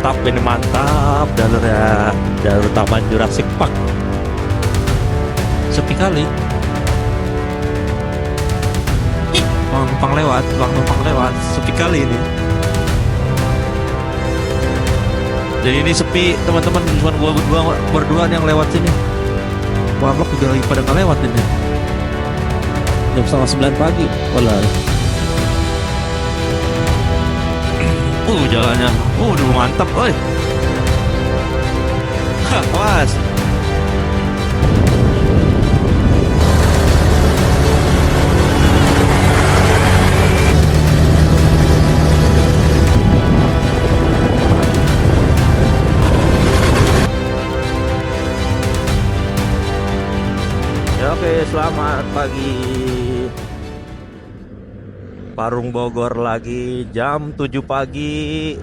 ini mantap jalurnya, jalur Taman Jurassic Park. Sepi kali. Numpang lewat, sepi kali ini. Jadi ini sepi teman-teman, cuma gua berdua yang lewat sini. Warlock juga lagi pada nggak lewat ini. Jam 9:30 pagi, walah. Jalannya, udah mantap, oi. Awas. Ya, oke, selamat pagi. Parung Bogor lagi jam 7 pagi.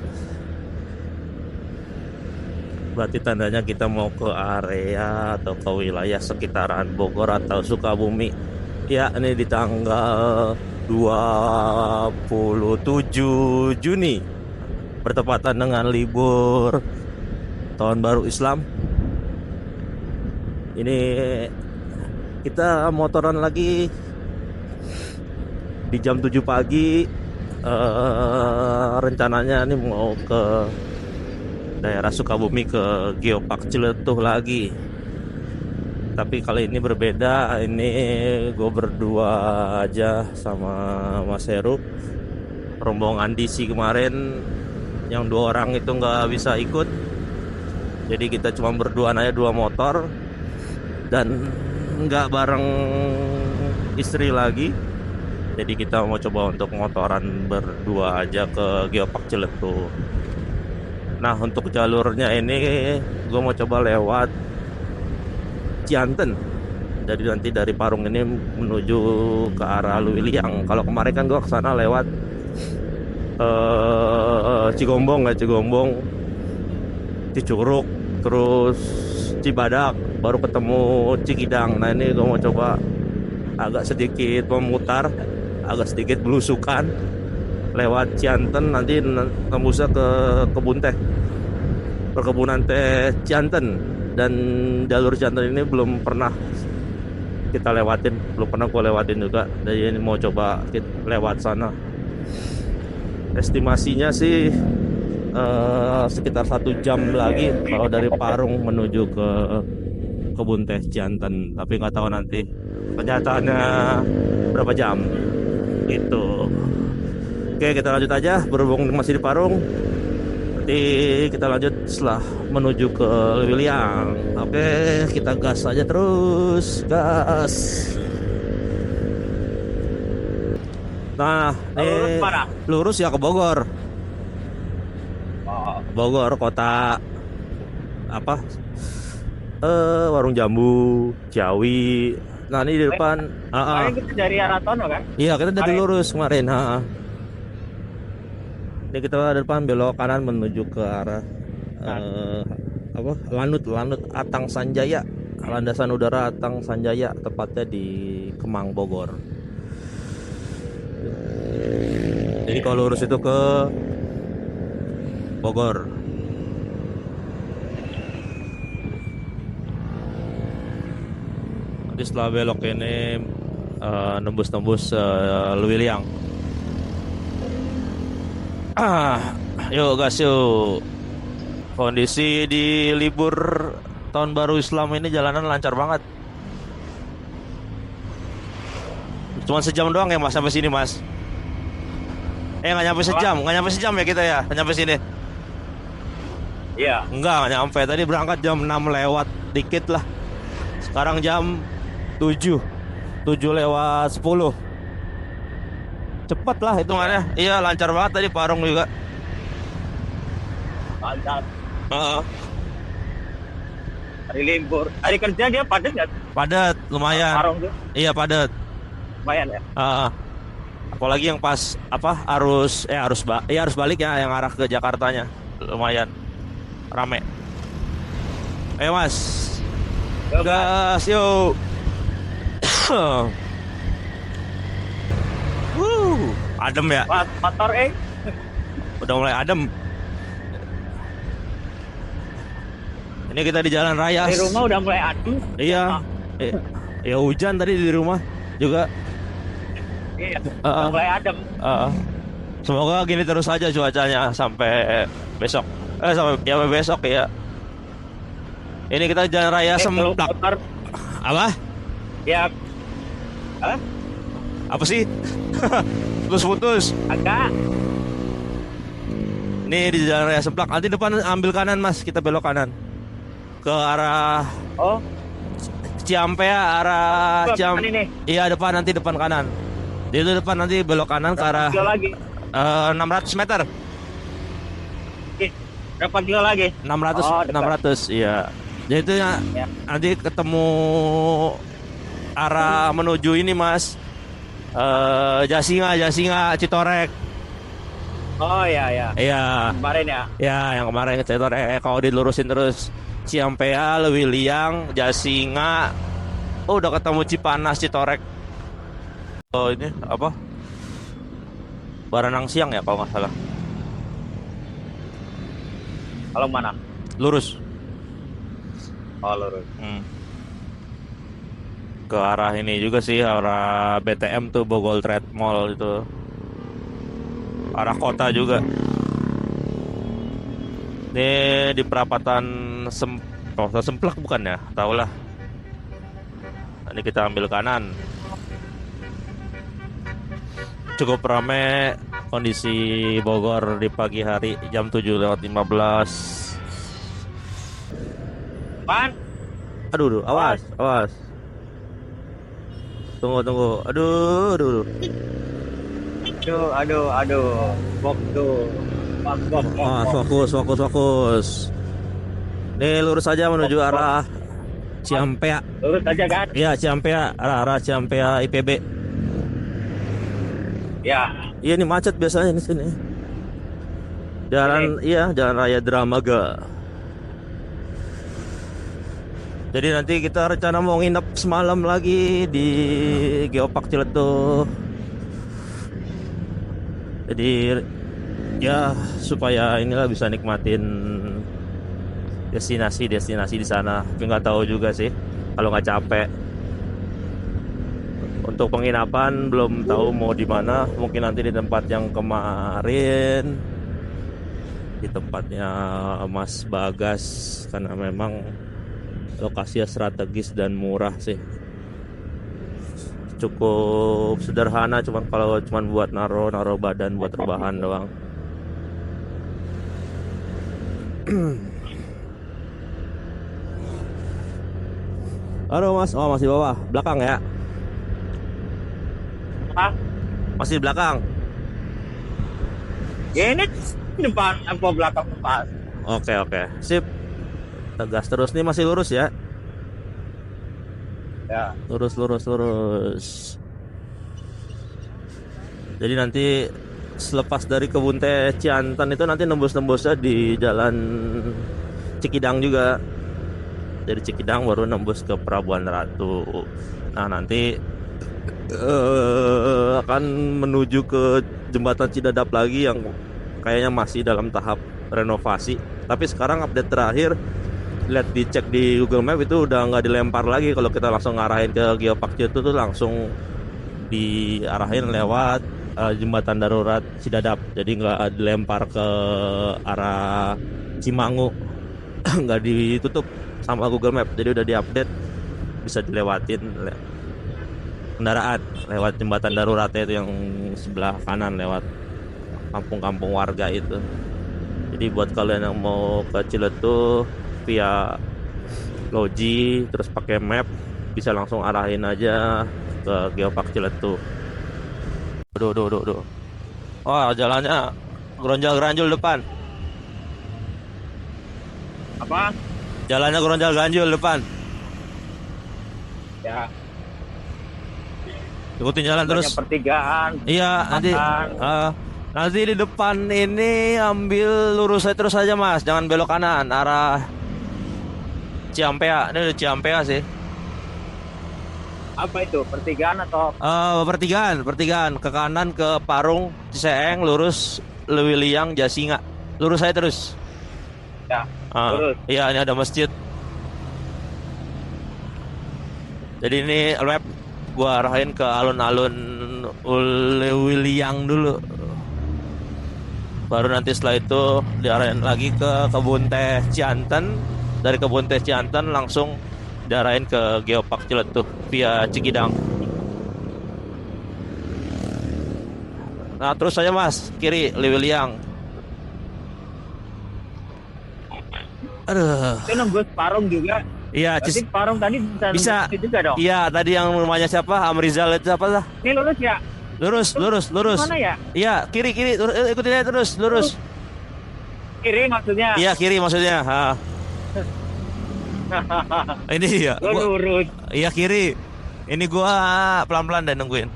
Berarti tandanya kita mau ke area atau ke wilayah sekitaran Bogor atau Sukabumi. Ya, ini di tanggal 27 Juni. Bertepatan dengan libur Tahun Baru Islam. Ini kita motoran lagi di jam 7 pagi. Rencananya nih mau ke daerah Sukabumi, ke Geopark Ciletuh lagi. Tapi kali ini berbeda. Ini gue berdua aja sama Mas Heru. Rombongan DC kemarin yang 2 orang itu nggak bisa ikut. Jadi kita cuma berdua aja, 2 motor. Dan nggak bareng istri lagi. Jadi kita mau coba untuk motoran berdua aja ke Geopark Ciletuh. Nah, untuk jalurnya ini gue mau coba lewat Cianten. Jadi nanti dari Parung ini menuju ke arah Luwiliang. Kalau kemarin kan gue kesana lewat Cigombong, Cicurug, terus Cibadak, baru ketemu Cikidang. Nah, ini gue mau coba agak sedikit memutar, agak sedikit belusukan lewat Cianten, nanti tembusnya ke kebun teh, perkebunan teh Cianten. Dan jalur Cianten ini belum pernah kita lewatin, belum pernah gue lewatin juga. Jadi ini mau coba lewat sana. Estimasinya sih sekitar 1 jam lagi kalau dari Parung menuju ke kebun teh Cianten. Tapi nggak tahu nanti kenyataannya berapa jam gitu. Oke, kita lanjut aja, berhubung masih di Parung. Nanti kita lanjut setelah menuju ke Luwiliang. Oke, kita gas aja terus, gas. Nah, ini lurus ya ke Bogor. Bogor kota apa? Warung Jambu, Ciawi. Nah, ini di depan. Kita dari arah Tono kan? Iya, kita dari lurus kemarin. Ini kita di depan, belok kanan menuju ke arah Lanut Atang Sanjaya, landasan udara Atang Sanjaya, tepatnya di Kemang, Bogor. Jadi kalau lurus itu ke Bogor. Nanti setelah belok ini nembus Luwiliang. Yuk gas yuk. Kondisi di libur Tahun Baru Islam ini jalanan lancar banget. Cuma sejam doang ya mas sampai sini mas. Nggak nyampe sejam ya kita ya, nggak nyampe sini. Iya. Nggak nyampe. Tadi berangkat jam 6 lewat dikit lah. Sekarang jam 7 lewat 10. Cepat lah hitungannya. Iya, lancar banget tadi Parung juga. Lancar. Hari libur, hari kerja dia padat nggak? Padat, lumayan. Parung tuh? Iya, padat. Lumayan ya? Apalagi yang pas arus balik ya, yang arah ke Jakartanya. Lumayan rame. Ayo mas, gas yuk. Adem ya? Motor udah mulai adem. Ini kita di jalan raya. Di rumah udah mulai adem. Iya. Eh, ya hujan tadi di rumah juga. Iya. Ah. Udah mulai adem. Semoga gini terus aja cuacanya sampai besok. Sampai besok ya. Ini kita jalan raya Kalau Semplak. motor, Apa? ya, Apa sih? Putus-putus. agak. Nih di jalan raya Semplak. Nanti depan ambil kanan Mas, kita belok kanan ke arah Oh, Ciampea, arah depan ini. Iya depan, nanti depan kanan. Di itu depan nanti belok kanan ke arah Kilo lagi. 600 meter. Berapa kilo lagi? 600 Oh, dekat. 600 iya. Jadi itu ya, Ya. nanti ketemu arah menuju ini Mas. Jasinga Citorek. Oh ya. Iya. Kemarin ya. Ya, yang kemarin Citorek. Kalau dilurusin terus Ciampea, Lewiliang, Jasinga. Oh, udah ketemu Cipanas, Citorek. Oh, ini apa? Baranang Siang ya kalau nggak salah. Kalau mana? Lurus. Oh, lurus. Ke arah ini juga sih, arah BTM tuh, Bogor Trade Mall itu. Arah kota juga. Ini di perapatan Semplak bukan ya? Tahu lah. Ini kita ambil kanan. Cukup ramai kondisi Bogor di pagi hari jam 7:15. Pan? Aduh, awas. Tunggu. Aduh. Aduh. Bok tuh. Bok. Fokus. Nih lurus aja menuju arah Ciampea. Lurus aja kan? Iya, Ciampea, arah Ciampea IPB. Ya. Iya, ini macet biasanya di sini. Jalan Raya Dramaga. Jadi nanti kita rencana mau nginep semalam lagi di Geopark Ciletuh. Jadi ya supaya inilah bisa nikmatin destinasi di sana. Tapi nggak tahu juga sih kalau nggak capek. Untuk penginapan belum tahu mau di mana. Mungkin nanti di tempat yang kemarin, di tempatnya Mas Bagas, karena memang lokasinya strategis dan murah sih. Cukup sederhana, kalau buat naro badan buat rebahan doang. Halo Mas, oh masih bawah, belakang ya? Hah? Masih di belakang. Ya ini depan apa belakang depan? Oke, sip. Tegas terus nih, masih lurus ya? Ya. Lurus. Jadi nanti selepas dari Kebun Teh Ciantan itu nanti nembus-nembusnya di Jalan Cikidang juga. Dari Cikidang baru nembus ke Pelabuhan Ratu. Nah nanti akan menuju ke Jembatan Cidadap lagi yang kayaknya masih dalam tahap renovasi. Tapi sekarang update terakhir, lihat dicek di Google Map itu udah nggak dilempar lagi. Kalau kita langsung ngarahin ke Geopark itu tuh langsung diarahin lewat jembatan darurat Cidadap. Jadi nggak dilempar ke arah Cimangu. Nggak ditutup sama Google Map. Jadi udah diupdate, bisa dilewatin kendaraan lewat jembatan daruratnya itu yang sebelah kanan, lewat kampung-kampung warga itu. Jadi buat kalian yang mau ke Ciletuh via Logi terus pakai map, bisa langsung arahin aja ke Geopark Ciletuh. Aduh. Wah, jalannya geronjal-geranjul depan. Apa? Jalannya geronjal-ganjul depan. Ya. Ikutin jalan terus. Banyak pertigaan. Iya, nanti di depan ini ambil lurus aja terus aja Mas, jangan belok kanan arah Ciampea. Ini udah Ciampea sih. Apa itu? Pertigaan atau? Pertigaan ke kanan ke Parung, Ciseeng, lurus Lewiliang, Jasinga. Lurus aja terus. Ya, Ah, lurus. iya ini ada masjid. Jadi ini rap gua arahin ke alun-alun Ulewiliang dulu. Baru nanti setelah itu diarahin lagi ke kebun teh Cianten. Dari kebun teh Cianten langsung diarahin ke Geopark Ciletuh via Cikidang. Nah terus saja mas, kiri Liwiliang. Aduh, Itu nembus Parung juga. iya Berarti Parung tadi bisa. nembus juga dong. Iya tadi yang rumahnya siapa? Amrizal itu apa lah? Ini lurus ya? Lurus. Mana ya? Iya kiri ikutin aja terus lurus. Kiri maksudnya. Iya kiri maksudnya. Ha. Ini ya. Lo lurus. Iya kiri. Ini gua pelan-pelan dan nungguin.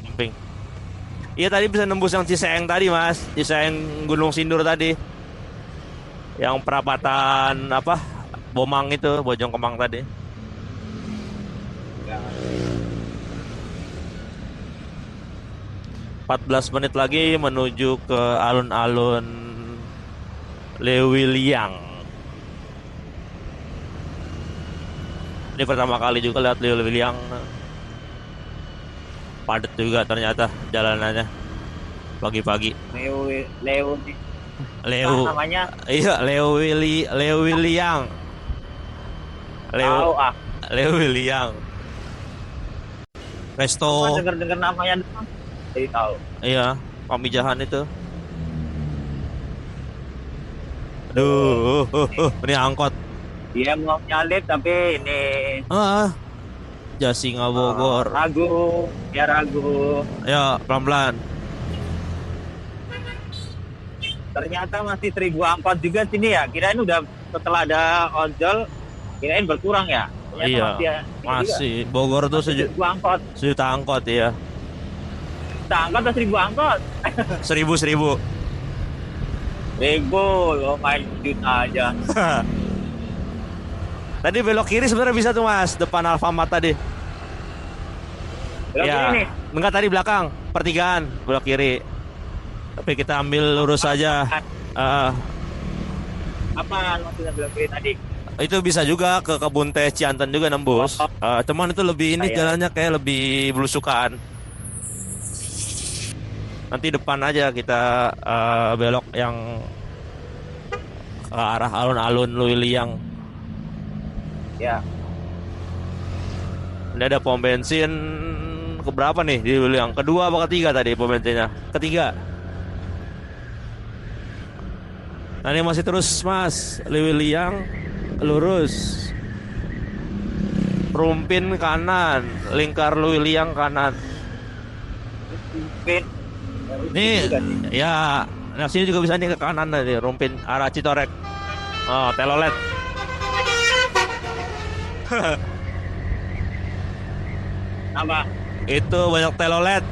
Samping. Iya tadi bisa nembus yang Ciseeng tadi mas, Ciseeng Gunung Sindur tadi. Yang perapatan apa? Bomang itu, Bojong Kemang tadi. Ya. 14 menit lagi menuju ke alun-alun Lewiliang. Ini pertama kali juga lihat Lewiliang. Padat juga ternyata jalanannya pagi-pagi. Leo Leo, namanya. iya Lewiliang. Tahu ah. Lewiliang. Resto, Cuma denger namanya doang. Jadi tahu. iya, Pamijahan itu. Aduh, ini angkot. Dia mau nyalip tapi ini Jasinga Bogor. ragu, dia ragu. Ya, pelan-pelan. Ternyata masih 1000 angkot juga sini ya. Kirain udah setelah ada ojol, kirain berkurang ya. Ternyata Iya, masih, ini juga. masih. Bogor tuh 1000 angkot. sejuta angkot ya. Kita angkot atau 1000 angkot? 1000. 1000, lo main juta aja. Tadi belok kiri sebenarnya bisa tuh mas, depan Alfamart tadi. Belok Ya, kiri nih. enggak tadi belakang, pertigaan belok kiri. Tapi kita ambil lurus saja. Apa maksudnya belok kiri tadi? Itu bisa juga ke kebun teh Cianten juga nembus. Cuman itu lebih ini jalannya kayak lebih belusukan. Nanti depan aja kita belok yang ke arah alun-alun Lewiliang. Ya. Ini ada pom bensin keberapa nih di Lewiliang? Kedua apa ketiga tadi pom bensinnya? Ketiga. Nah ini masih terus mas, Lewiliang lurus, Rumpin kanan, lingkar Lewiliang kanan. Pin. Nih, ya, nah sini juga bisa nih ke kanan tadi, Rumpin arah Citorek. Oh, Telolet. Apa? Itu banyak telolet,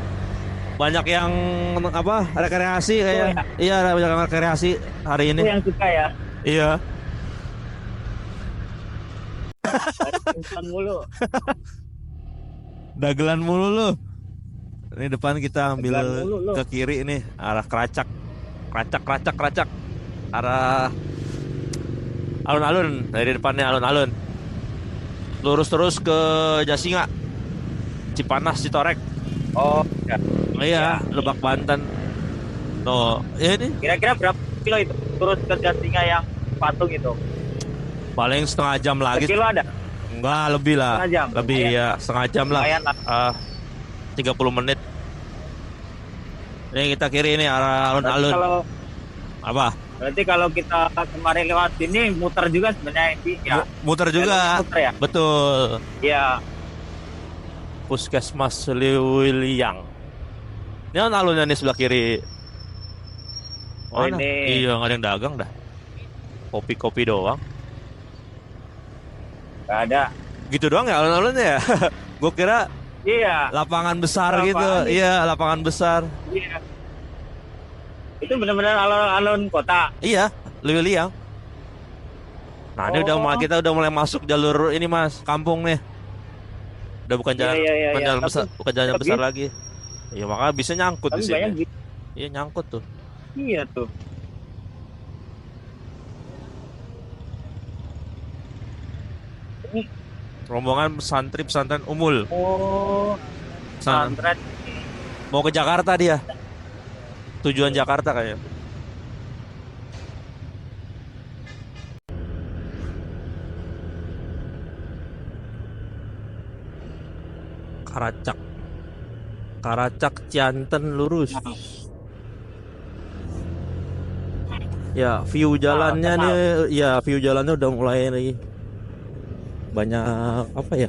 banyak yang apa rekreasi kayak. ya? Iya, banyak yang rekreasi hari Itu ini. yang suka ya. Iya. Simpan mulu. Dagelan mulu lu. Ini depan kita ambil Dagelan mulu lu. ke kiri nih, arah Keracak. Keracak. Arah alun-alun, dari depannya alun-alun. Lurus terus ke Jasinga. Cipanas, Citorek. Oh, ya. Iya, Lebak Banten. Tuh, ya ini Kira-kira berapa kilo itu? Terus ke Jasinga yang patung itu. paling setengah jam lagi. Kilo ada? Enggak, lebih lah. Setengah jam? Lebih ya, setengah jam lah. Lumayan lah. 30 menit. Ini kita kiri ini arah Berarti alun-alun. kalau Apa? berarti kalau kita kemarin lewat sini muter juga sebenarnya ya. Muter juga. Muter ya? Betul. Iya. Puskesmas Lewiliang. Ini alun-alunnya nih sebelah kiri. Oh, Mana? ini. Iya, nggak ada yang dagang dah. Kopi-kopi doang. Gak ada. Gitu doang ya alun-alunnya ya? Gue kira Iya. lapangan besar Lapangan gitu. nih. Iya, lapangan besar. Iya. Itu benar-benar alun-alun kota. Iya, Lewiliang. Nah, ini Oh. kita udah mulai masuk jalur ini Mas, kampung nih. Udah bukan jalan, Iya, bukan iya. jalan Tapi besar, bukan jalan tapi- besar lagi. Iya, makanya bisa nyangkut Tapi di banyak sini. gitu. Iya, nyangkut tuh. Iya tuh. Rombongan santri pesantren Umul. Oh, pesantren. Mau ke Jakarta dia. Tujuan Jakarta kayaknya. Karacak. Karacak Cianten lurus. Ya, view jalannya nih, ya view jalannya udah mulai nih. Banyak apa ya?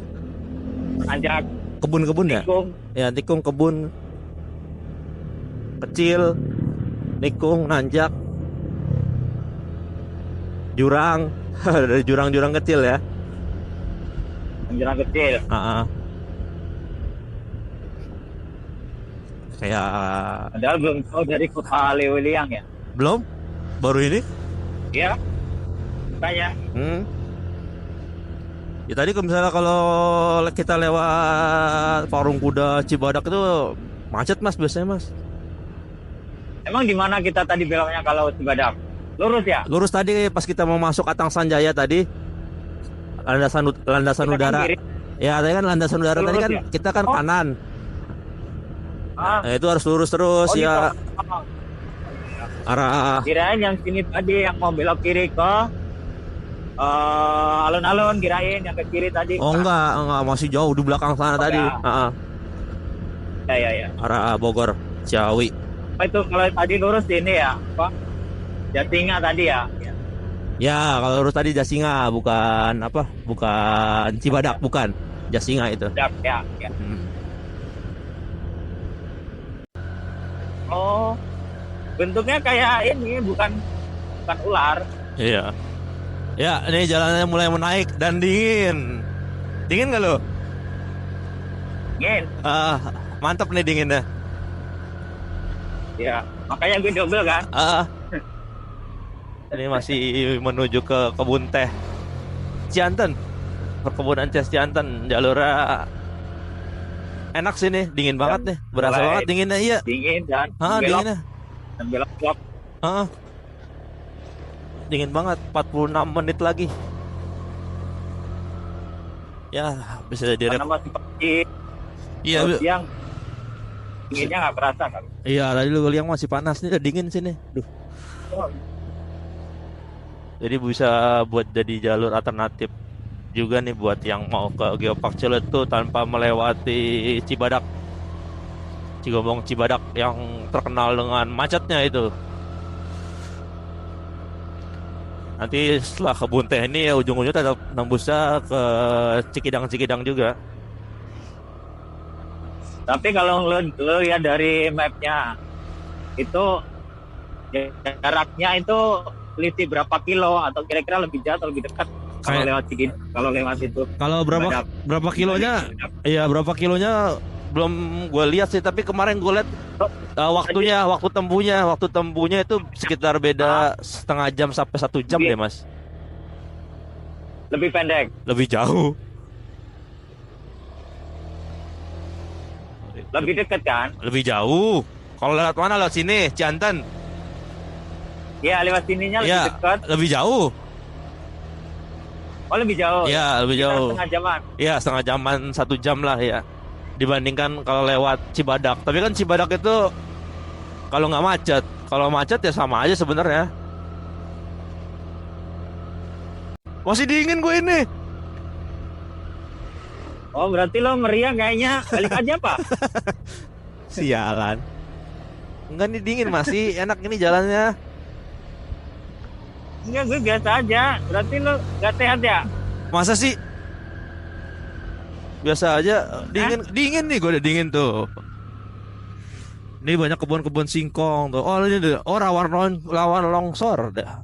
Nanjak. Kebun-kebun ya? Tikung. Ya, tikung kebun kecil, nikung, nanjak, jurang, ada jurang-jurang kecil ya. Jurang kecil. Kayak Padahal belum tahu dari kota Lewiliang ya. belum, baru ini. Iya. Kayak. Ya tadi misalnya kalau kita lewat Parung Kuda Cibadak itu macet mas biasanya mas. Emang di mana kita tadi beloknya kalau Cibadak? Lurus ya? Lurus tadi pas kita mau masuk Atang Sanjaya tadi. Landasan Kita udara. kan kiri. Ya tadi kan landasan udara Lurus tadi kan ya? kita kan Oh. kanan. Ah, Nah, itu harus lurus terus oh, ya gitu. arah. Kirain yang sini tadi yang mau belok kiri ke alun-alun, kirain yang ke kiri tadi. Oh enggak masih jauh di belakang sana tadi. Ya. Ya. Arah Bogor, Ciawi. Oh, itu kalau tadi lurus ini ya, apa? Jatinga tadi ya. Ya, kalau lurus tadi Jasinga, bukan apa? Bukan Cibadak, bukan. Jasinga itu. Ya. Oh, bentuknya kayak ini, bukan ular. Iya. Ya, ini jalannya mulai menaik dan dingin. Dingin nggak lo? Dingin. Mantap nih dinginnya. Ya, makanya gue double kan. Ini masih menuju ke kebun teh Cianten, perkebunan teh Cianten. Jalurnya enak sih nih, dingin banget nih, berasa banget dinginnya. Iya. Dingin dan Dinginnya. Dan belok blok. Dingin banget, 46 menit lagi. Ya, bisa direk. Karena masih pagi. Iya, siang dinginnya nggak berasa kan. Iya, tadi lu lihat masih panas nih, udah dingin sini. Duh. Jadi bisa buat jadi jalur alternatif juga nih buat yang mau ke Geopark Ciletuh tanpa melewati Cibadak. Cigombong Cibadak yang terkenal dengan macetnya itu. Nanti setelah kebun teh ini ya ujung-ujungnya tetap nembusnya ke Cikidang juga. Tapi kalau lo lihat dari mapnya itu jaraknya itu selisih berapa kilo atau kira-kira lebih jauh atau lebih dekat kalau lewat Cikidang, kalau lewat itu. Kalau berapa kilonya? Iya, berapa kilonya belum gue lihat sih, tapi kemarin gue lihat waktu tempuhnya itu sekitar beda setengah jam sampai 1 jam deh mas. Lebih pendek, lebih jauh, lebih dekat kan? lebih jauh. Kalau lewat mana? Lewat sini, Cianten. Ya, lewat sininya lebih dekat. Lebih jauh. Oh, lebih jauh. Ya, lebih jauh. Setengah jaman. Ya, setengah jaman, 1 jam lah ya. Dibandingkan kalau lewat Cibadak. Tapi kan Cibadak itu kalau nggak macet. Kalau macet ya sama aja sebenarnya. Masih dingin gue ini. Oh, berarti lo meriang kayaknya. Balik aja, Pak. Sialan. Enggak, nih dingin masih enak ini jalannya. Enggak, gue biasa aja. Berarti lo gak sehat ya? Masa sih? Biasa aja. Dingin nih, gue udah dingin tuh. Ini banyak kebun-kebun singkong tuh. Oh ini deh. Oh rawan longsor dah.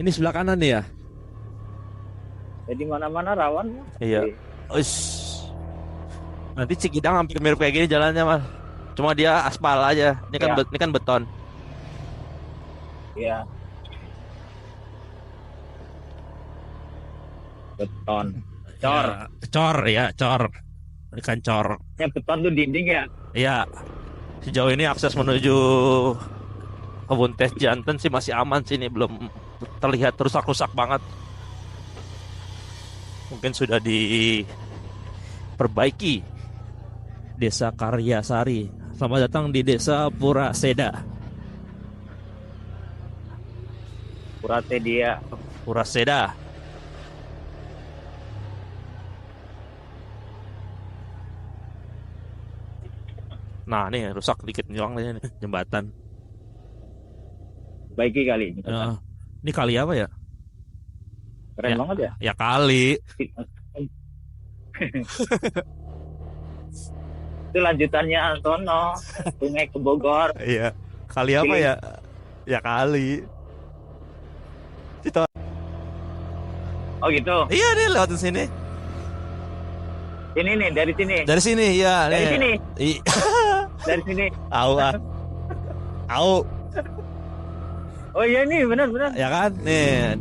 Ini sebelah kanan nih ya. Jadi mana-mana rawan. Iya. Nanti Cikidang hampir mirip kayak gini jalannya mas. Cuma dia aspal aja. Ini kan ini kan beton. Iya. Beton. Cor. Ini kan cor. Ya beton tuh dinding ya. Iya. Sejauh ini akses menuju kebun teh Cianten sih masih aman sih, ini belum terlihat rusak-rusak banget. mungkin sudah diperbaiki. Desa Karyasari. Selamat datang di Desa Puraseda. Purasedia. Puraseda. Nah, nih rusak dikit doang nih jembatan. Baiki kali ini. Ini kali apa ya? Keren banget ya. Ya kali. Itu lanjutannya Antono, Sungai ke Bogor. Iya. Kali apa ya? Ya kali. Itu. Oh gitu. Iya nih lewatin sini. Ini nih dari sini. Dari sini ya. Dari nih. sini. I- Dari sini. Au ah. Au. Oh iya nih, benar-benar. Ya kan? Nih,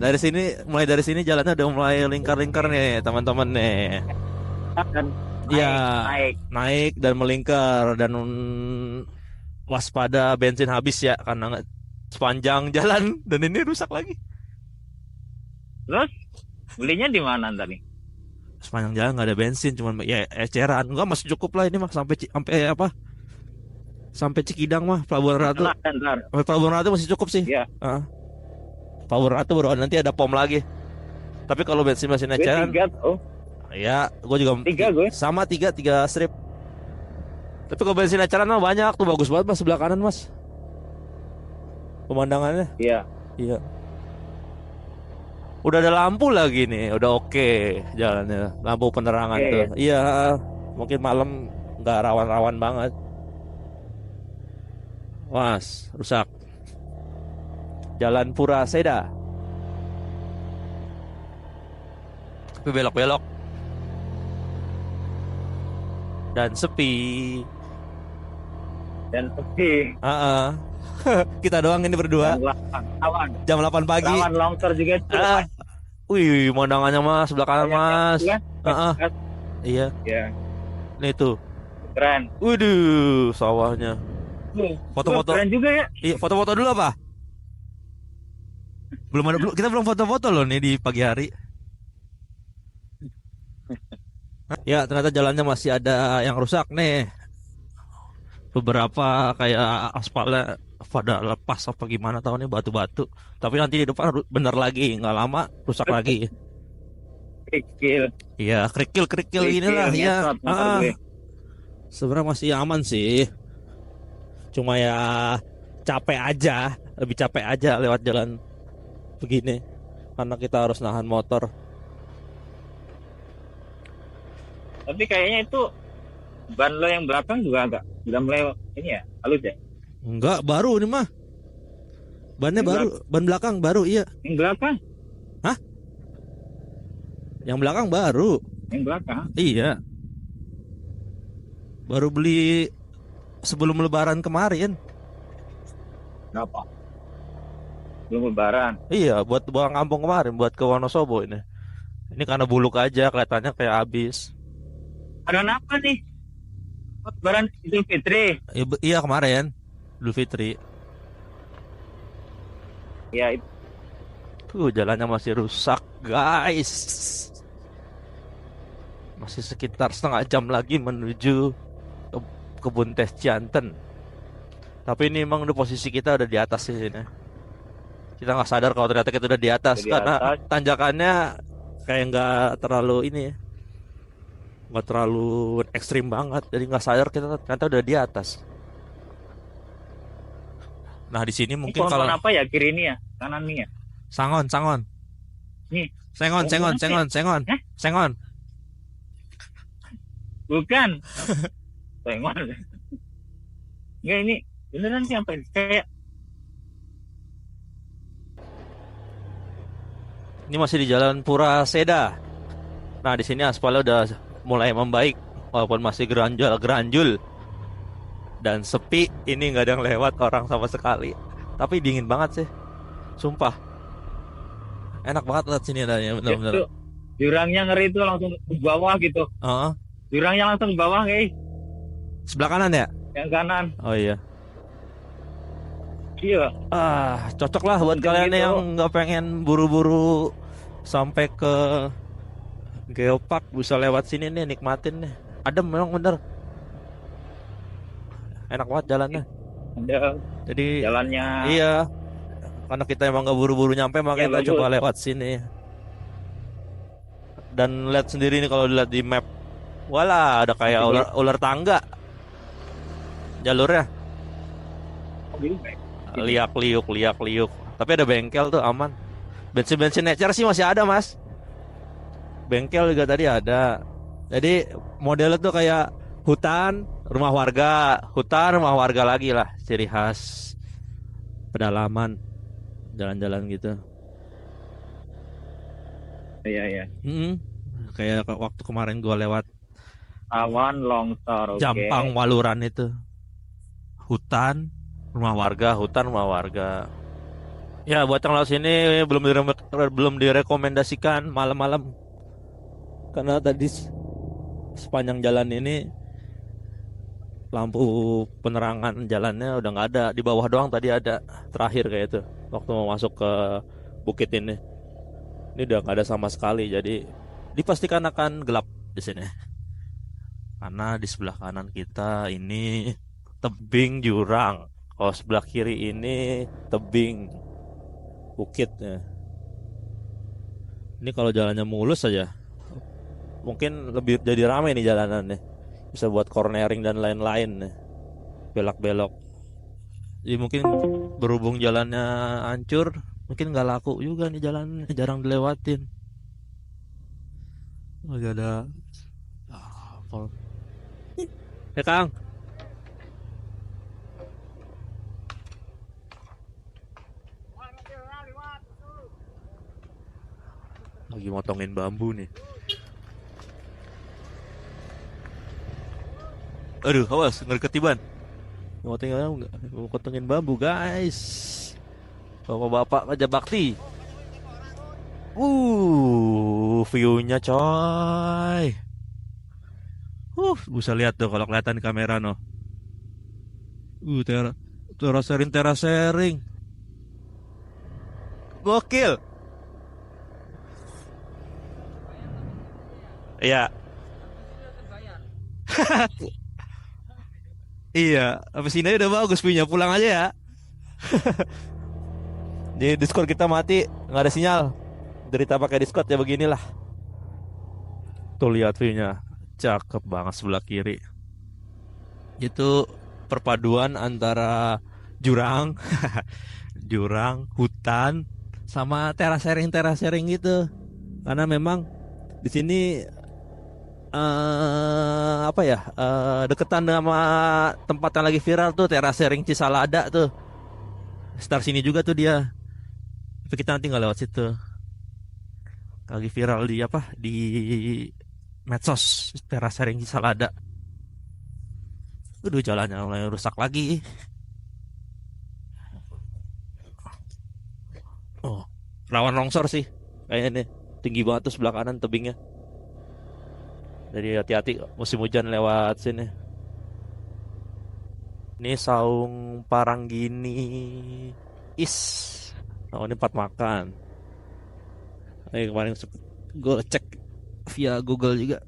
mulai dari sini jalannya udah mulai lingkar-lingkar nih, teman-teman nih. Dan Iya. naik. Naik dan melingkar dan waspada bensin habis ya karena sepanjang jalan dan ini rusak lagi. Terus belinya di mana tadi? Sepanjang jalan nggak ada bensin, cuman ya eceran. Enggak masih cukup lah ini mah sampai apa? Sampai Cikidang mah Pelabuhan Ratu. Ntar. Sampai Pelabuhan Ratu masih cukup sih. Iya. Pelabuhan Ratu baru nanti ada pom lagi. Tapi kalau bensin masih Gue eceran, 3, ya gue juga 3 gue. sama tiga strip. Tapi kalau bensin eceran mah banyak tuh, bagus banget mas sebelah kanan mas. Pemandangannya. Iya. Iya. Udah ada lampu lagi nih, udah oke jalannya. Lampu penerangan Iya, tuh. Iya, mungkin malam nggak rawan-rawan banget. Was, rusak. Jalan Puraseda. Tapi belok-belok. Dan sepi. Dan sepi. Kita doang ini berdua. Jam 8 pagi. Rawan longsor juga itu. Wih, pemandangannya mas, sebelah kanan mas. Iya. Iya. Nih tuh. Keren. Waduh, sawahnya. Foto-foto. Keren juga ya. Iya, foto-foto dulu apa? Kita belum foto-foto loh nih di pagi hari. Ya, ternyata jalannya masih ada yang rusak nih. Beberapa kayak aspalnya pada lepas apa gimana tahu nih, batu-batu. Tapi nanti di depan bener lagi, nggak lama rusak lagi. Kerikil. Iya, kerikil inilah ya. Sebenarnya masih aman sih. Cuma ya lebih capek aja lewat jalan begini. Karena kita harus nahan motor. Tapi kayaknya itu ban lo yang belakang juga agak udah mulai ini ya, halus ya? Enggak, baru ini mah. Bannya baru, ban belakang baru, iya. Yang belakang? Hah? Yang belakang baru. Yang belakang? Iya. Baru beli sebelum lebaran kemarin. Kenapa? Belum lebaran. Iya, buat buang kampung kemarin, buat ke Wonosobo ini. Ini karena buluk aja, kelihatannya kayak habis. Ada apa nih? Lebaran Idul Fitri. Iya kemarin, Idul Fitri. Ya itu. Tuh jalannya masih rusak, guys. Masih sekitar setengah jam lagi menuju kebun teh Cianten. Tapi ini emang udah posisi kita udah di atas sih ini. Kita nggak sadar kalau ternyata kita udah di atas karena tanjakannya kayak nggak terlalu ini ya. Nggak terlalu ekstrim banget, jadi nggak sadar kita ternyata udah di atas. Nah di sini mungkin kalau apa ya, kiri ini ya, kanan nih ya? Sangon. Nih. Sengon. Bukan. Sengon. Enggak, ini beneran sih apa? Kayak ini masih di Jalan Puraseda. Nah di sini aspalnya udah mulai membaik, walaupun masih geranjul dan sepi. Ini nggak ada yang lewat orang sama sekali. Tapi dingin banget sih, sumpah. Enak banget lihat sini adanya benar-benar. Jurangnya ngeri itu langsung ke bawah gitu. Jurangnya langsung ke bawah, guys. Sebelah kanan ya? Yang kanan. Oh iya. Iya. Cocok lah buat kalian gitu. yang nggak pengen buru-buru sampai ke Geopark bisa lewat sini nih, nikmatin nih. Adem memang bener, enak banget jalannya. Ada Jadi jalannya, iya, karena kita emang gak buru-buru nyampe, ya makanya kita bagus. coba lewat sini. Dan lihat sendiri nih kalau dilihat di map, wala ada kayak Masih ular belum. ular tangga jalurnya, Belum, Pak. Sini. liak liuk. Tapi ada bengkel tuh aman. Bensin ecer sih masih ada mas. Bengkel juga tadi ada. Jadi modelnya tuh kayak hutan rumah warga lagi lah, ciri khas pedalaman, jalan-jalan gitu. Iya, iya. Mm-mm. Kayak waktu kemarin gua lewat Awan longsor, oke. Jampang Waluran itu, hutan hutan rumah warga. Ya buat yang lewat sini belum direkomendasikan malam-malam, karena tadi sepanjang jalan ini lampu penerangan jalannya udah nggak ada, di bawah doang tadi ada terakhir kayak itu waktu mau masuk ke bukit ini. Ini udah nggak ada sama sekali, jadi dipastikan akan gelap di sini. Karena di sebelah kanan kita ini tebing jurang, kalau sebelah kiri ini tebing bukitnya. Ini kalau jalannya mulus saja, mungkin lebih jadi ramai nih jalanannya. Bisa buat cornering dan lain-lain nih, belok-belok. Jadi mungkin berhubung jalannya hancur, mungkin nggak laku juga nih jalan, jarang dilewatin. Lagi ada pol. Ya Kang, lagi motongin bambu nih. Aduh, awas ngeri ketiban. Mau potongin bambu guys. Bapak-bapak aja bakti. View-nya coy. Bisa lihat tuh kalau kelihatan di kamera no. Uh, ter terasering. Gokil. Iya, iya. Habis ini udah bagus view-nya. Pulang aja ya. Di Discord kita mati, nggak ada sinyal. Derita pakai Discord ya beginilah. Tuh lihat view-nya. Cakep banget sebelah kiri. Itu perpaduan antara jurang, jurang, hutan, sama terasering gitu. Karena memang di sini apa ya, deketan sama tempat yang lagi viral tuh, terasering Cisalada tuh. Star sini juga tuh dia. Tapi kita nanti nggak lewat situ. Lagi viral di apa? Di medsos, terasering Cisalada. Udah jalannya mulai rusak lagi. Oh, rawan longsor sih kayaknya nih. Tinggi banget tuh sebelah kanan tebingnya. Jadi hati-hati musim hujan lewat sini. Ini Saung Paranggini Is. Oh, ini tempat makan. Ini kemarin gue cek via Google juga.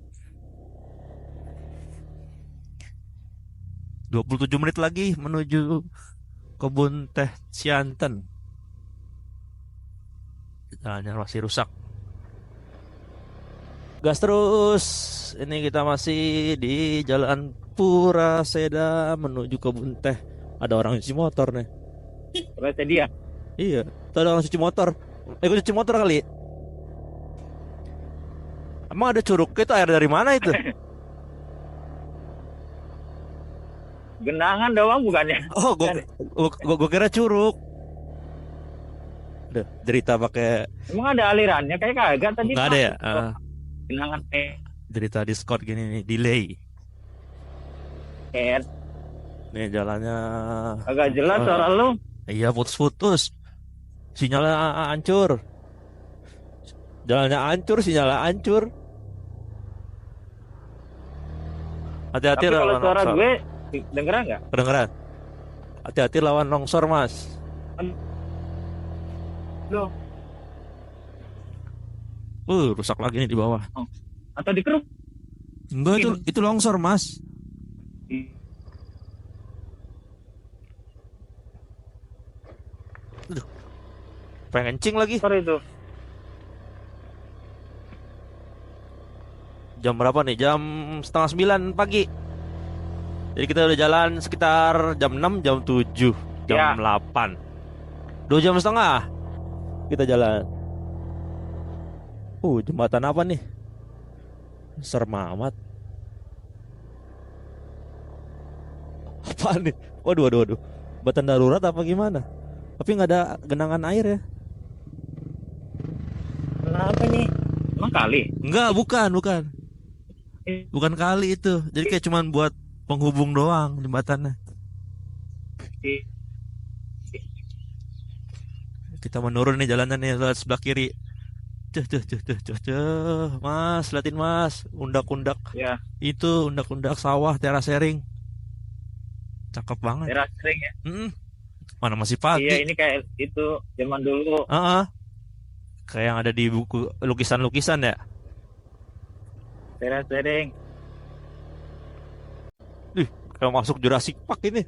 27 menit lagi menuju kebun teh Sianten. Jalannya masih rusak. Gas terus. Ini kita masih di Jalan Puraseda menuju kebun teh. Ada orang cuci motor nih. Terus dia. Iya, tuh ada orang cuci motor. Gue cuci motor kali. Emang ada curug itu, air dari mana itu? Genangan doang bukannya? Oh, gue kira curug. Udah, derita pakai. Emang ada alirannya? Kayak kagak tadi. Nggak ada ya? Genangan Derita Discord gini nih, delay. air. Nih jalannya. Agak jelas suara lu. Iya, putus-putus. Sinyalnya hancur. Jalannya hancur, sinyalnya hancur. Hati-hati Tapi kalau lawan suara longsor. gue dengeran nggak? Kedengeran? Hati-hati lawan longsor, Mas. Loh. Rusak lagi nih di bawah. Oh. Atau dikeruk? Enggak, itu longsor, Mas. Aduh, pengen kencing lagi. Sorry itu. Jam berapa nih? Jam setengah 9 pagi. Jadi kita udah jalan sekitar jam 6, jam 7, jam Ya. 8. 2 jam setengah kita jalan. Jembatan apa nih? Serem amat. Apaan nih? Waduh, waduh, waduh. Jembatan darurat apa gimana? Tapi nggak ada genangan air ya? Kenapa nih? Emang kali? Enggak, bukan. Bukan kali itu. Jadi kayak cuman buat penghubung doang jembatannya. Kita menurun nih jalannya nih, lihat sebelah kiri. Cuh. Mas, liatin Mas, undak-undak. Ya, Itu undak-undak sawah terasering. Cakep banget. teras ring ya. Mana masih pagi. Iya, ini kayak itu zaman dulu. Kayak yang ada di buku lukisan-lukisan ya. Teras ring. Kayak masuk Jurassic Park ini.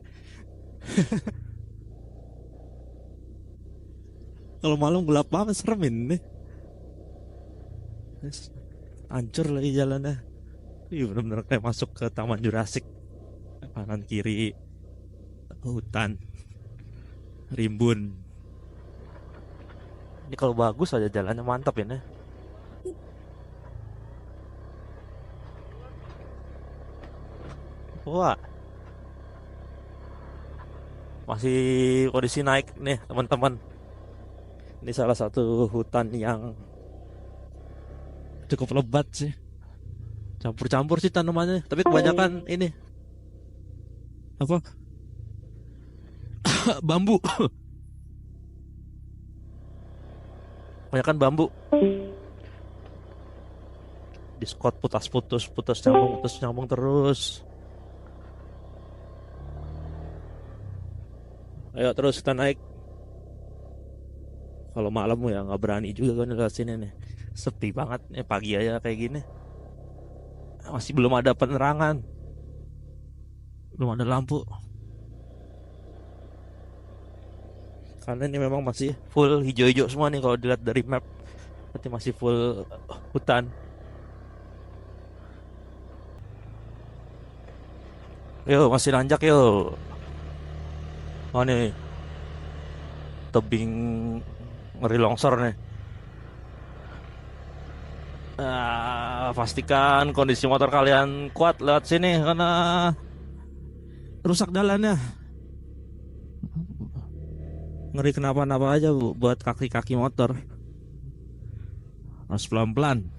Kalau malam gelap banget, serem ini. Hancur lagi jalannya. Bener-bener kayak masuk ke Taman Jurassic. Kanan kiri hutan, rimbun. Ini kalau bagus aja jalannya mantap ini. Wah, masih kondisi naik nih teman-teman. Ini salah satu hutan yang cukup lebat sih. Campur-campur sih tanamannya, tapi kebanyakan ini apa? Bambu. Kebanyakan bambu. Diskot putus nyambung terus. Ayo terus kita naik. Kalau malam ya nggak berani juga kan lewat sini nih. Sepi banget nih pagi aja kayak gini. Masih belum ada penerangan. Belum ada lampu. Karena ini memang masih full hijau-hijau semua nih kalau dilihat dari map. Berarti masih full hutan. Yo, masih nanjak yo. Oh nih, tebing ngeri longsor nih. Pastikan kondisi motor kalian kuat lewat sini karena rusak jalannya. Ngeri kenapa-napa aja buat kaki-kaki motor. Harus pelan-pelan.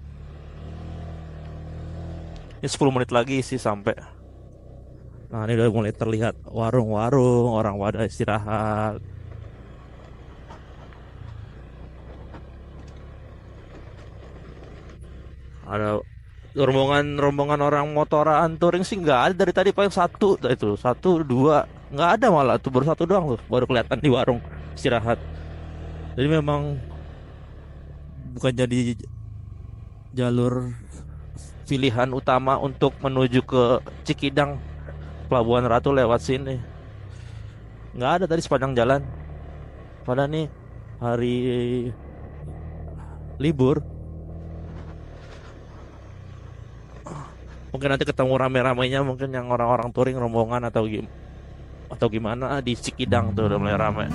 Ini 10 menit lagi sih sampai. Nah ini udah mulai terlihat warung-warung, orang pada istirahat. Ada rombongan orang motoran touring sih nggak ada dari tadi, paling satu dua nggak ada, malah tuh baru satu doang tuh baru kelihatan di warung istirahat. Jadi memang bukan jadi jalur pilihan utama untuk menuju ke Cikidang. Pelabuhan Ratu lewat sini nggak ada tadi sepanjang jalan. Padahal nih hari libur. Mungkin nanti ketemu rame-ramenya, mungkin yang orang-orang touring rombongan atau gimana di Cikidang tuh udah mulai rame.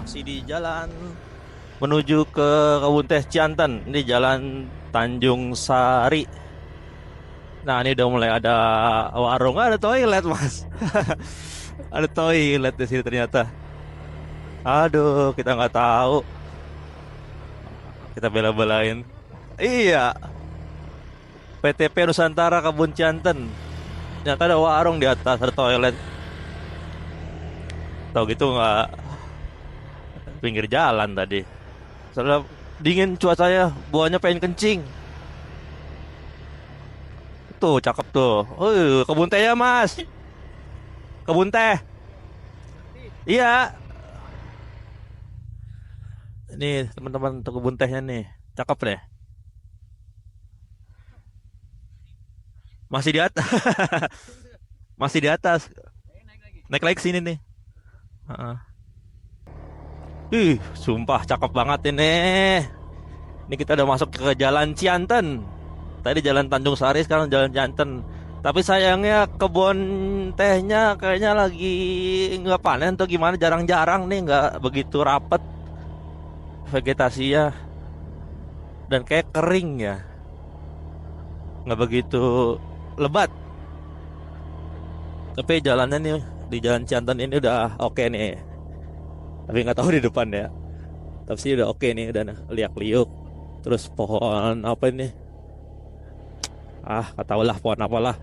Masih di jalan menuju ke Kebun Teh Cianten. Ini Jalan Tanjung Sari. Nah, ini udah mulai ada warung, ada toilet, Mas. Ada toilet di sini ternyata. Aduh, kita nggak tahu. Kita bela-belain. Iya, PTP Nusantara Kebun Cianten. Ternyata ada warung di atas, ada toilet. Tahu gitu nggak, pinggir jalan tadi. Soalnya dingin cuacanya, buahnya pengen kencing. Tuh, cakep tuh. Kebun teh ya, Mas. Kebun teh. Iya. Ini teman-teman untuk kebun tehnya nih. Cakep deh. Masih di atas. Masih di atas. Naik lagi ke sini nih. Heeh. Sumpah cakep banget ini. Ini kita udah masuk ke Jalan Cianten. Tadi Jalan Tanjung Sari, sekarang Jalan Cianten. Tapi sayangnya kebun tehnya kayaknya lagi nggak panen atau gimana, jarang-jarang nih, nggak begitu rapet vegetasinya dan kayak kering ya, nggak begitu lebat. Tapi jalannya nih di Jalan Cianten ini udah oke nih. Tapi nggak tahu di depan ya. Tapi sih udah oke nih, udah liak-liuk. Terus pohon apa ini? Gak tau lah pohon apalah.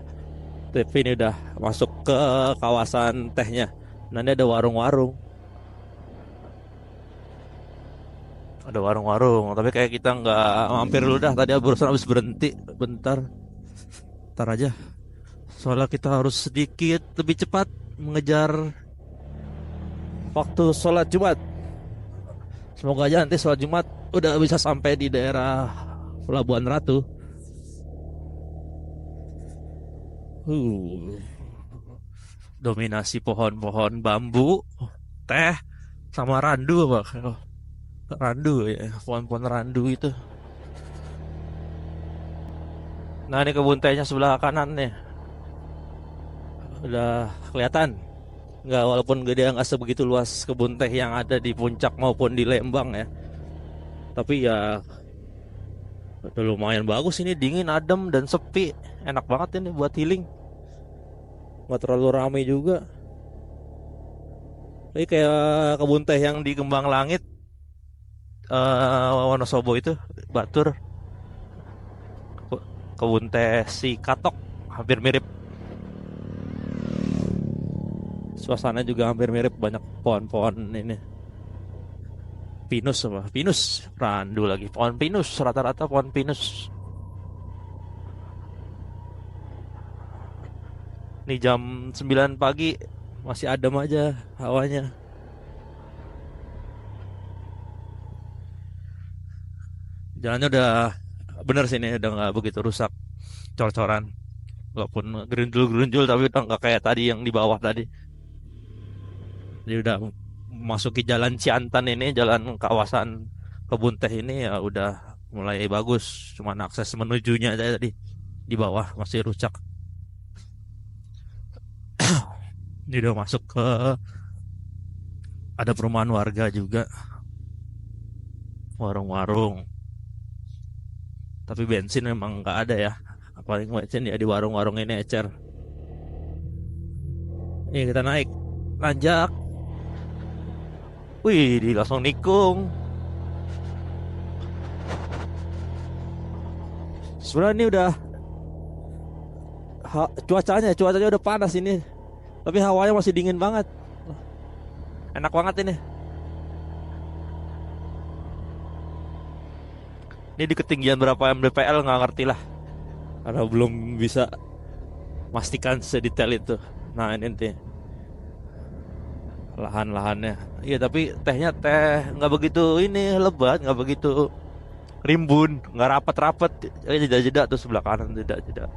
Tapi ini udah masuk ke kawasan tehnya. Nah, ini ada warung-warung. Ada warung-warung. Tapi kayak kita nggak mampir dulu dah. Tadi barusan habis berhenti. Bentar. Ntar aja. Soalnya kita harus sedikit lebih cepat mengejar waktu sholat Jumat. Semoga aja nanti sholat Jumat udah bisa sampai di daerah Pelabuhan Ratu. Dominasi pohon-pohon bambu, teh, sama randu apa? Randu ya, pohon-pohon randu itu. Nah, ini kebun tehnya sebelah kanan nih. Udah kelihatan. Nggak, walaupun dia nggak sebegitu luas kebun teh yang ada di Puncak maupun di Lembang ya. Tapi ya udah lumayan bagus, ini dingin, adem, dan sepi. Enak banget ini buat healing. Nggak terlalu ramai juga. Ini kayak kebun teh yang di Kembang Langit, Wonosobo itu, Batur. Kebun teh si Katok hampir mirip. Suasana juga hampir mirip, banyak pohon-pohon ini. Pinus apa? Pinus, randu lagi. Pohon pinus, rata-rata pohon pinus. Nih jam 9 pagi masih adem aja hawanya. Jalannya udah bener sini, udah nggak begitu rusak, cor-coran. Walaupun gerunjul-gerunjul tapi udah nggak kayak tadi yang di bawah tadi. Jadi udah masuki Jalan Cianten ini, jalan kawasan kebun teh ini ya udah mulai bagus. Cuman akses menujunya aja tadi di bawah masih rusak. Ini udah masuk ke, ada perumahan warga juga, warung-warung. Tapi bensin memang nggak ada ya. Paling bensin ya di warung-warung ini ecer. Ini kita naik, nanjak. Wih, di langsung nikung. Sebenarnya ini udah cuacanya udah panas ini. Tapi hawanya masih dingin banget. Enak banget ini. Ini di ketinggian berapa mdpl nggak ngerti lah. Karena belum bisa pastikan sedetail itu. Nah, ini nih lahan-lahannya. Iya, tapi tehnya teh nggak begitu ini lebat, nggak begitu rimbun, nggak rapat-rapat. Jeda-jeda tuh sebelah kanan, jeda-jeda.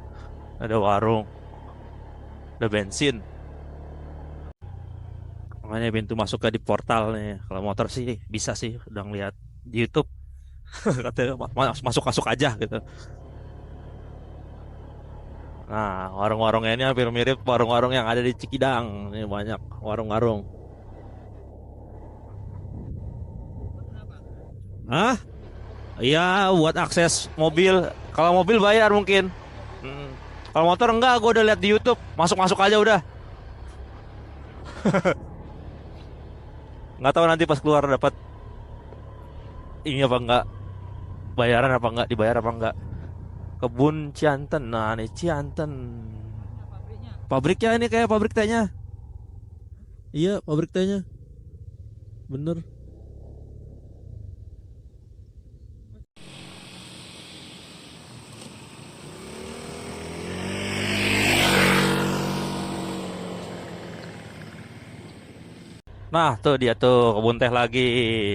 Ada warung, ada bensin. Makanya pintu masuknya di portal nih. Kalau motor sih bisa sih, udah ngeliat di YouTube. Katanya masuk-masuk aja gitu. Nah, warung-warungnya ini hampir mirip warung-warung yang ada di Cikidang. Ini banyak warung-warung. Ah, iya buat akses mobil. Kalau mobil bayar mungkin. Hmm. Kalau motor enggak, gue udah lihat di YouTube. Masuk-masuk aja udah. Nggak tahu nanti pas keluar dapat ini apa enggak, bayaran apa enggak, dibayar apa enggak. Kebun Cianten. Nah, nih Cianten. Pabriknya ini kayak pabrik tehnya. Iya, pabrik tehnya. Bener. Nah, tuh dia tuh kebun teh lagi.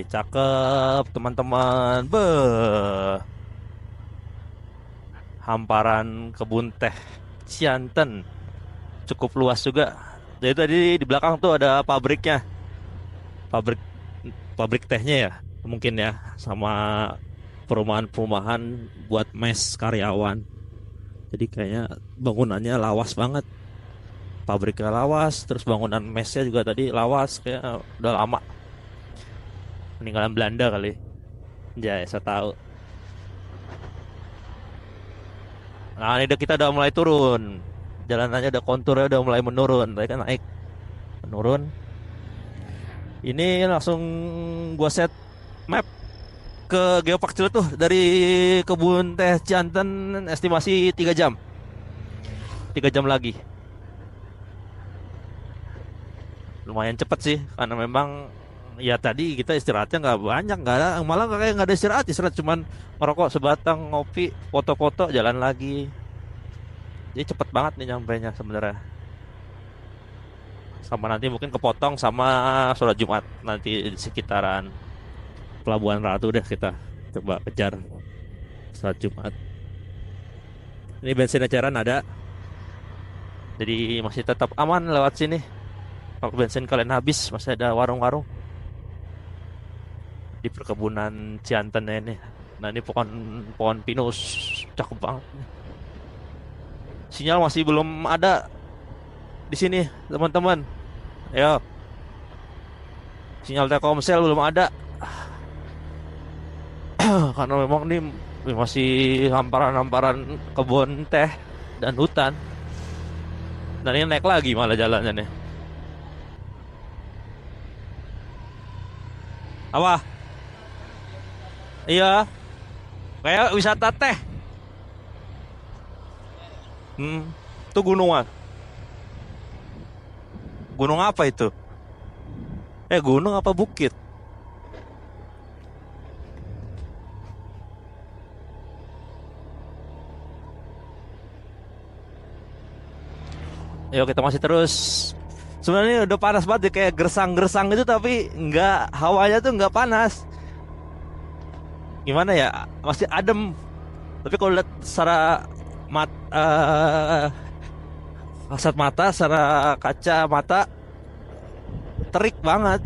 Cakep, teman-teman. Beh, hamparan kebun teh Cianten cukup luas juga. Jadi tadi di belakang tuh ada pabriknya. Pabrik pabrik tehnya ya, mungkin ya, sama perumahan-perumahan buat mes karyawan. Jadi kayaknya bangunannya lawas banget. Pabriknya lawas, terus bangunan mesnya juga tadi lawas, kayak udah lama peninggalan Belanda kali. Ya, saya tahu. Nah, ini kita udah mulai turun. Jalanannya udah konturnya udah mulai menurun. Tadi kan naik, menurun. Ini langsung gua set map ke Geopark Ciletuh dari kebun teh Cianten, estimasi 3 jam. 3 jam lagi. Lumayan cepet sih, karena memang ya tadi kita istirahatnya nggak banyak, nggak ada, malah kayak nggak ada istirahat cuman ngerokok sebatang, ngopi, foto-foto, jalan lagi. Jadi cepet banget nih nyampainya sebenarnya. Sama nanti mungkin kepotong sama sholat Jumat nanti di sekitaran Pelabuhan Ratu deh, kita coba kejar sholat Jumat. Ini bensin eceran ada, jadi masih tetap aman lewat sini. Kalau bensin kalian habis, masih ada warung-warung di perkebunan Cianten ini. Nah, ini pohon pohon pinus cakep banget. Sinyal masih belum ada di sini, teman-teman. Ayo. Sinyal Telkomsel belum ada. Karena memang ini masih hamparan-hamparan kebun teh dan hutan. Dan ini naik lagi malah jalannya nih. Apa? Iya, kayak wisata teh. Itu gunungan. Gunung apa itu? Gunung apa bukit? Ayo kita masih terus. Sebenarnya udah panas banget ya, kayak gersang-gersang gitu, tapi nggak, hawanya tuh nggak panas. Gimana ya? Masih adem. Tapi kalau lihat secara kasat mata, secara kaca mata, terik banget.